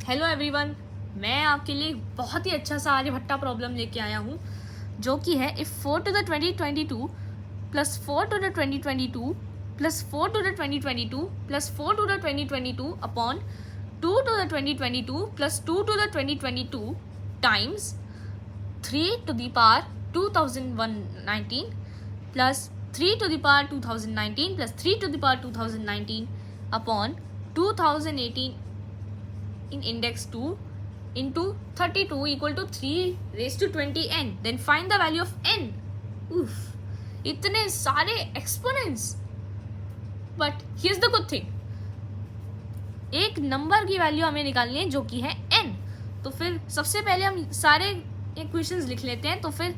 Hello everyone, मैं आपके लिए बहुत ही अच्छा सा आर्यभट्टा प्रॉब्लम लेके आया हूँ जो कि है if 4 to the 2022 plus 4 to the 2022 plus 4 to the 2022 plus 4 to the 2022 upon 2 to the 2022 plus 2 to the 2022 times 3 to the power 2019 plus 3 to the power 2019 plus 3 to the power 2019 upon 2018 in index 2 into 32 equal to 3 raised to 20n. Then find the value of n. Oof, इतने सारे exponents. But here's the good thing. एक number की value हमें निकालनी है जो कि है n. तो फिर सबसे पहले हम सारे इक्वेशंस लिख लेते हैं. तो फिर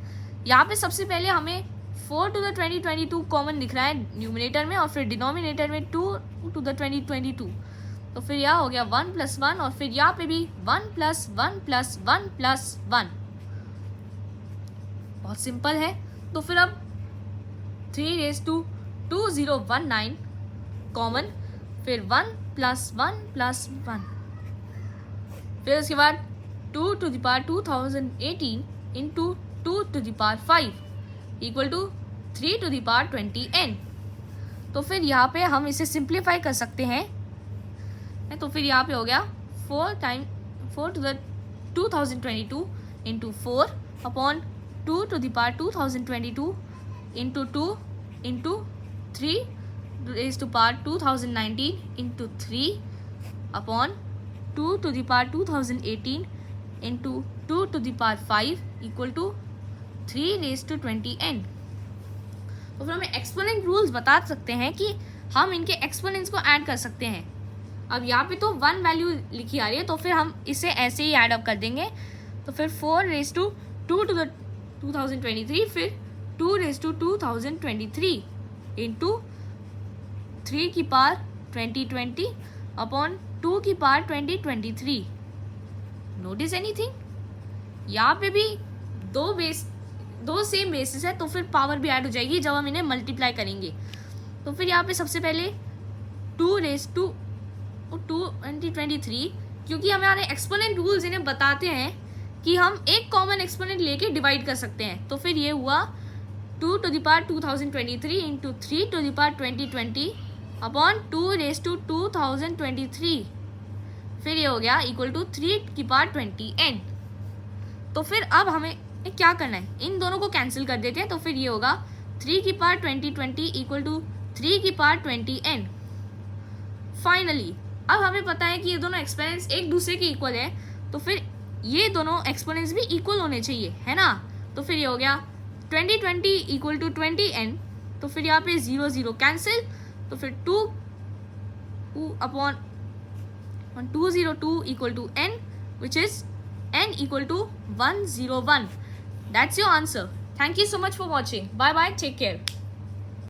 यहाँ पे सबसे पहले हमें 4 to the 2022 कॉमन दिख रहा है न्यूमिनेटर में और फिर डिनोमिनेटर में 2 to the 2022. तो फिर यह हो गया 1 + 1 और फिर यहाँ पे भी 1 + 1 + 1 + 1. बहुत सिंपल है. तो फिर अब 3 raised to 2019 कॉमन, फिर 1 + 1 + 1, फिर उसके बाद 2 to the power 2018 into 2 to the power 5 equal to 3 to the power 20n. तो फिर यहाँ पे हम इसे सिंप्लीफाई कर सकते हैं. तो फिर यहाँ पे हो गया 4 to the 2022 into 4 upon 2 to the power 2022 into 2 into 3 raised to power 2019 into 3 upon 2 to the power 2018 into 2 to the power 5 equal to 3 raised to 20n. तो फिर हमें एक्सपोनेंट रूल्स बता सकते हैं कि हम इनके एक्सपोनेंट्स को ऐड कर सकते हैं. अब यहाँ पे तो 1 वैल्यू लिखी आ रही है तो फिर हम इसे ऐसे ही ऐड अप कर देंगे. तो फिर 4 raised to 2 to the 2023 फिर 2 raised to 2023 into 3 की पावर 2020 अपॉन 2 की पावर 2023. Notice anything? यहाँ पे भी दो सेम बेसिस है तो फिर पावर भी ऐड हो जाएगी जब हम इन्हें मल्टीप्लाई करेंगे. तो फिर यहाँ पे सबसे पहले 2 raised to 2023 क्योंकि हमारे एक्सपोनेंट रूल्स इन्हें बताते हैं कि हम एक कॉमन एक्सपोनेंट लेके डिवाइड कर सकते हैं. तो फिर ये हुआ 2 to the power 2023 into 3 to the power 2020 upon 2 raised to 2023. फिर ये हो गया इक्वल टू 3 की पावर 20n. तो फिर अब हमें क्या करना है, इन दोनों को कैंसिल कर देते हैं. तो फिर ये होगा 3 की पावर 2020 इक्वल टू 3 की पावर 20n. फाइनली अब हमें पता है कि ये दोनों एक्सपोनेंट्स एक दूसरे के इक्वल है तो फिर ये दोनों एक्सपोनेंट्स भी इक्वल होने चाहिए, है ना. तो फिर ये हो गया 2020 इक्वल टू 20n. तो फिर यहाँ पे 0 0 कैंसिल. तो फिर 2 upon 202 equal to n which is n equal to 101. That's your answer. Thank you so much for watching. Bye bye, take care.